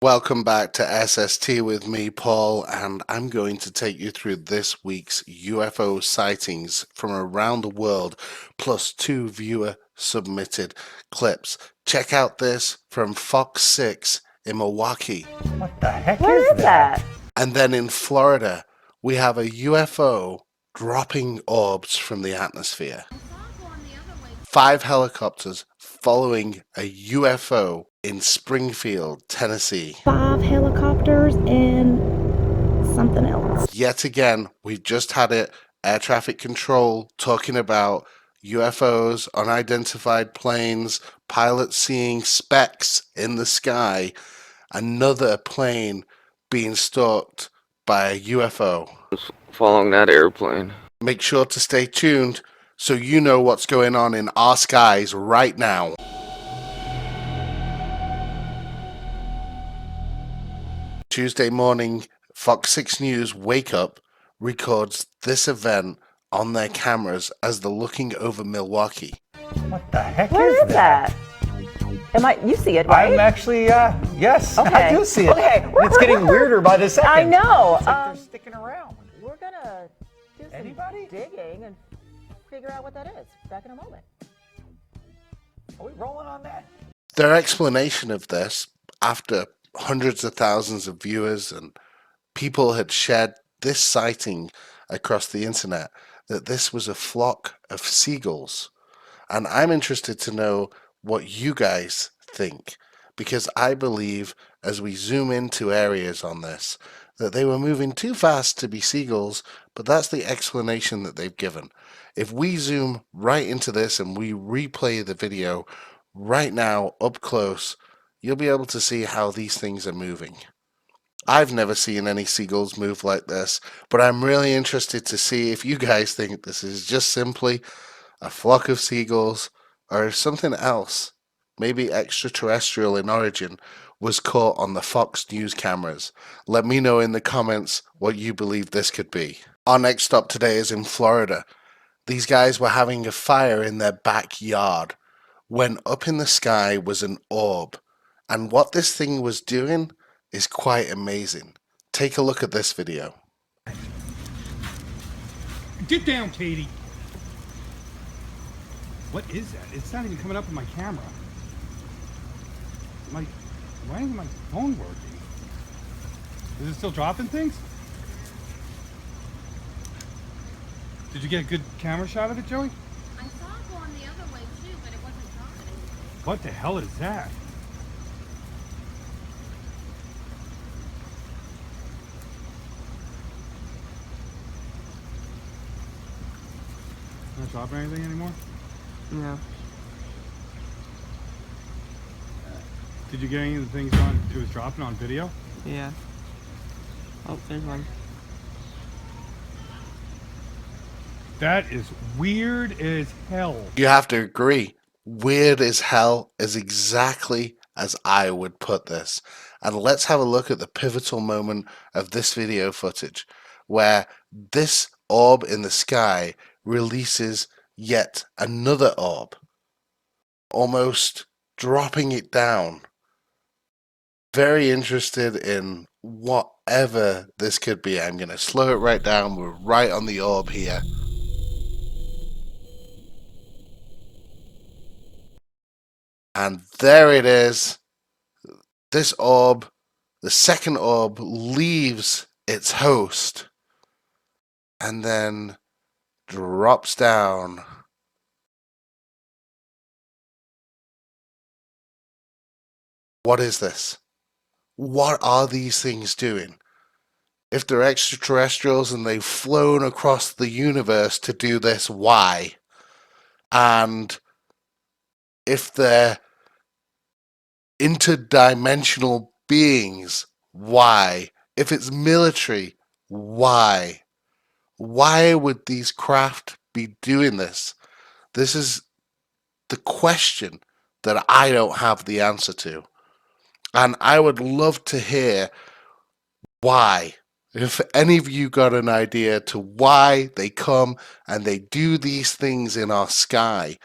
Welcome back to SST with me, Paul, and I'm going to take you through this week's UFO sightings from around the world, plus 2 viewer submitted clips. Check out this from Fox 6 in Milwaukee. What the heck Where is that? And then in Florida, we have a UFO dropping orbs from the atmosphere. 5 helicopters following a UFO in Springfield, Tennessee. 5 helicopters and something else. Yet again, we just had it, air traffic control, talking about UFOs, unidentified planes, pilots seeing specks in the sky, another plane being stalked by a UFO. Following that airplane. Make sure to stay tuned so you know what's going on in our skies right now. Tuesday morning, Fox 6 News Wake Up records this event on their cameras as they're looking over Milwaukee. What the heck Where is that? You see it, right? I'm actually, yes, Okay. I do see it. Okay. It's getting weirder by the second. I know. It's like they're sticking around. We're gonna do some Anybody? digging and figure out what that is. Back in a moment. Are we rolling on that? Their explanation of this, after hundreds of thousands of viewers and people had shared this sighting across the internet, that this was a flock of seagulls. And I'm interested to know what you guys think, because I believe as we zoom into areas on this, that they were moving too fast to be seagulls, but that's the explanation that they've given. If we zoom right into this and we replay the video right now up close, you'll be able to see how these things are moving. I've never seen any seagulls move like this, but I'm really interested to see if you guys think this is just simply a flock of seagulls or if something else, maybe extraterrestrial in origin, was caught on the Fox News cameras. Let me know in the comments what you believe this could be. Our next stop today is in Florida. These guys were having a fire in their backyard when up in the sky was an orb, and what this thing was doing is quite amazing. Take a look at this video. Get down, Katie. What is that? It's not even coming up on my camera. Why isn't my phone working? Is it still dropping things? Did you get a good camera shot of it, Joey? I saw it going the other way too, but it wasn't dropping. What the hell is that? Not dropping anything anymore? No. Did you get any of the things on it was dropping on video? Yeah. Oh, there's one. That is weird as hell. You have to agree, weird as hell is exactly as I would put this. And let's have a look at the pivotal moment of this video footage, where this orb in the sky releases yet another orb, almost dropping it down. Very interested in whatever this could be. I'm going to slow it right down. We're right on the orb here. And there it is. This orb, the second orb, leaves its host and then drops down. What is this? What are these things doing? If they're extraterrestrials and they've flown across the universe to do this, why? And if they're interdimensional beings, why? If it's military, why? Why would these craft be doing this? This is the question that I don't have the answer to. And I would love to hear why. If any of you got an idea to why they come and they do these things in our sky.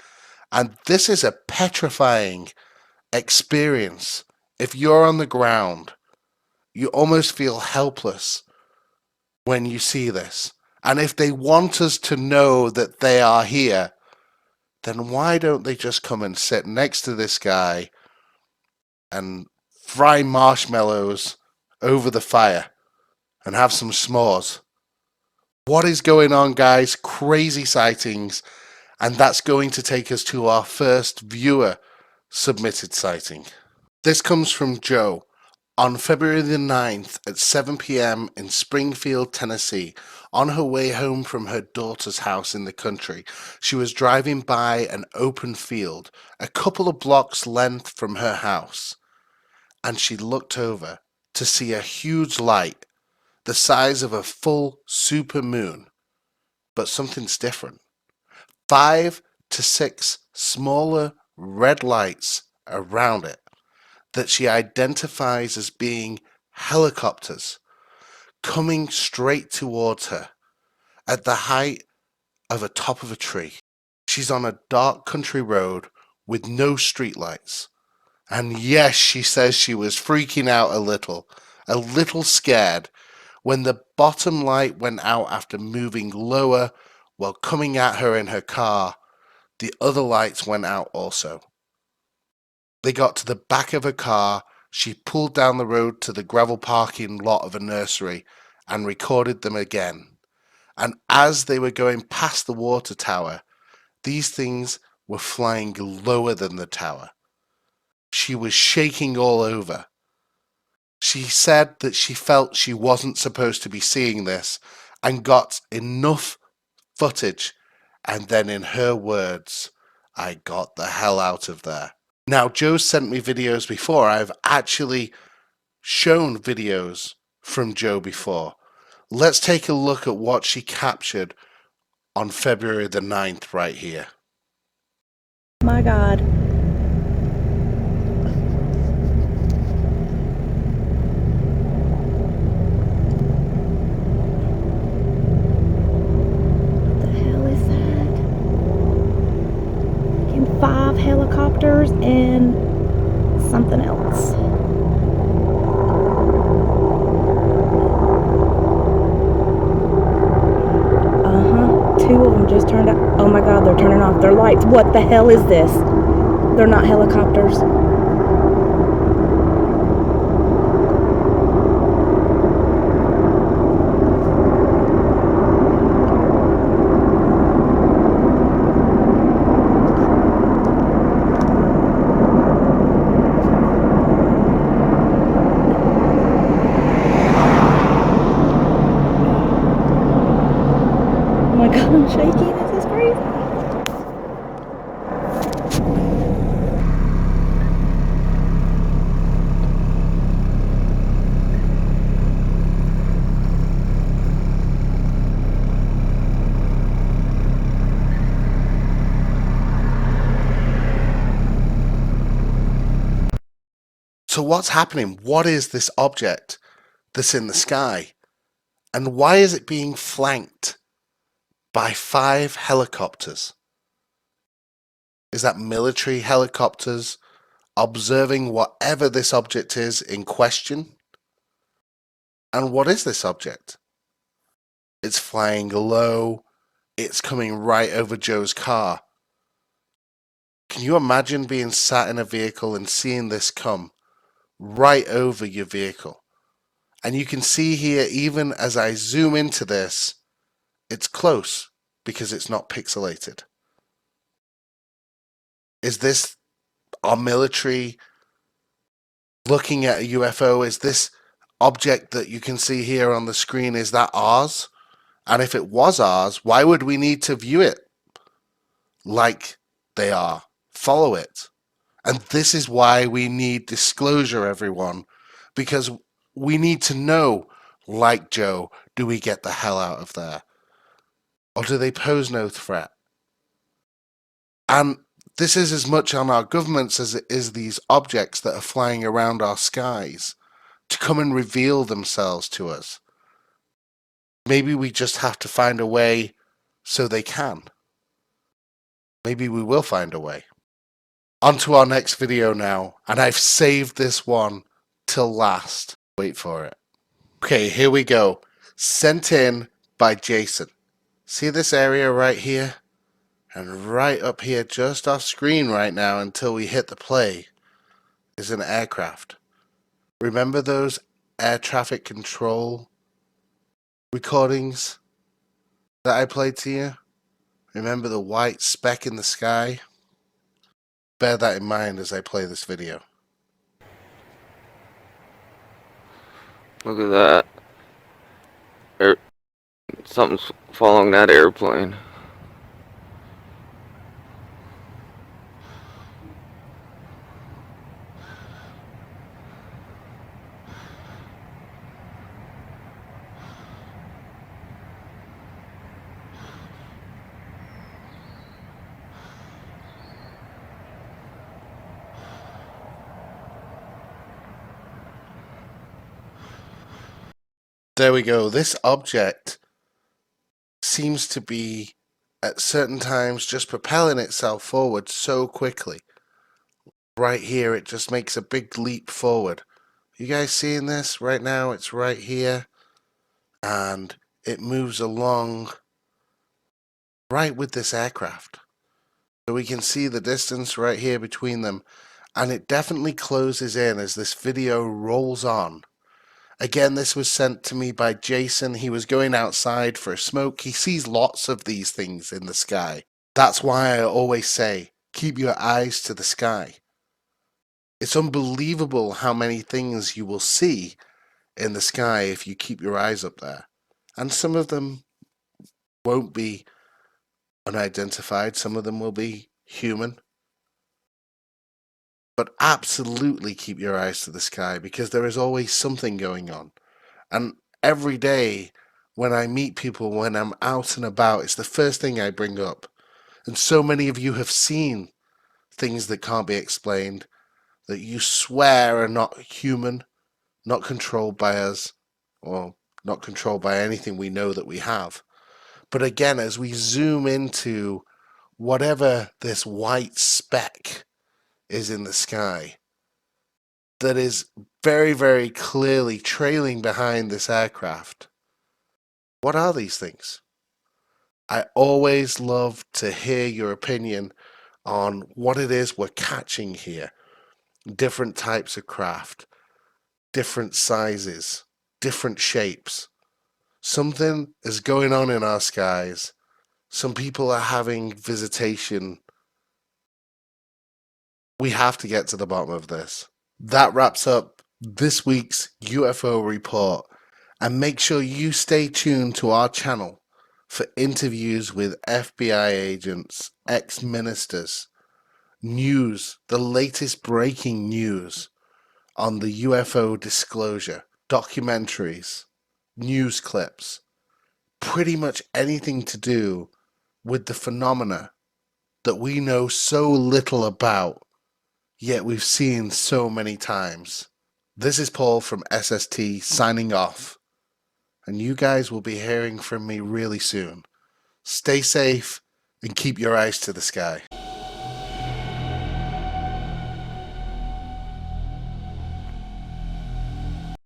And this is a petrifying experience. If you're on the ground You almost feel helpless when you see this. And if they want us to know that they are here, then why don't they just come and sit next to this guy and fry marshmallows over the fire and have some s'mores? What is going on, guys? Crazy sightings. And that's going to take us to our first viewer submitted sighting. This comes from Joe. On February the 9th at 7 p.m. in Springfield, Tennessee, on her way home from her daughter's house in the country, she was driving by an open field a couple of blocks length from her house, and she looked over to see a huge light the size of a full supermoon. But something's different. 5 to 6 smaller red lights around it that she identifies as being helicopters coming straight towards her at the height of a top of a tree. She's on a dark country road with no streetlights. And yes, she says she was freaking out a little scared when the bottom light went out after moving lower while coming at her in her car. The other lights went out also. They got to the back of her car. She pulled down the road to the gravel parking lot of a nursery and recorded them again. And as they were going past the water tower, these things were flying lower than the tower. She was shaking all over. She said that she felt she wasn't supposed to be seeing this and got enough footage. And then in her words, I got the hell out of there. Now, Joe sent me videos before. I've actually shown videos from Joe before. Let's take a look at what she captured on February the 9th right here. My God. What the hell is that? Fucking 5 helicopters and something else. Two of them just turned up. Oh my God, they're turning off their lights. What the hell is this? They're not helicopters. Oh my God, I'm shaking. This is crazy. So what's happening? What is this object that's in the sky? And why is it being flanked by 5 helicopters? Is that military helicopters observing whatever this object is in question? And what is this object? It's flying low. It's coming right over Joe's car. Can you imagine being sat in a vehicle and seeing this come right over your vehicle? And you can see here, even as I zoom into this, it's close because it's not pixelated. Is this our military looking at a UFO? Is this object that you can see here on the screen, is that ours? And if it was ours, why would we need to view it like they are? Follow it. And this is why we need disclosure, everyone, because we need to know, like Joe, do we get the hell out of there? Or do they pose no threat? And this is as much on our governments as it is these objects that are flying around our skies to come and reveal themselves to us. Maybe we just have to find a way so they can. Maybe we will find a way. On to our next video now, and I've saved this one till last. Wait for it. Okay, here we go. Sent in by Jason. See this area right here? And right up here, just off screen right now until we hit the play, is an aircraft. Remember those air traffic control recordings that I played to you? Remember the white speck in the sky? Bear that in mind as I play this video. Look at that. Something's following that airplane. There we go. This object seems to be at certain times just propelling itself forward so quickly. Right here, it just makes a big leap forward. You guys seeing this right now? It's right here, and it moves along right with this aircraft. So we can see the distance right here between them, and it definitely closes in as this video rolls on. Again, this was sent to me by Jason. He was going outside for a smoke. He sees lots of these things in the sky. That's why I always say, keep your eyes to the sky. It's unbelievable how many things you will see in the sky if you keep your eyes up there. And some of them won't be unidentified, some of them will be human. But absolutely keep your eyes to the sky because there is always something going on. And every day when I meet people, when I'm out and about, it's the first thing I bring up. And so many of you have seen things that can't be explained, that you swear are not human, not controlled by us, or not controlled by anything we know that we have. But again, as we zoom into whatever this white speck is in the sky, that is very, very clearly trailing behind this aircraft, what are these things? I always love to hear your opinion on what it is we're catching here. Different types of craft, different sizes, different shapes. Something is going on in our skies. Some people are having visitation. We have to get to the bottom of this. That wraps up this week's UFO report. And make sure you stay tuned to our channel for interviews with FBI agents, ex-ministers, news, the latest breaking news on the UFO disclosure, documentaries, news clips, pretty much anything to do with the phenomena that we know so little about, yet we've seen so many times. This is Paul from SST signing off, and you guys will be hearing from me really soon. Stay safe and keep your eyes to the sky.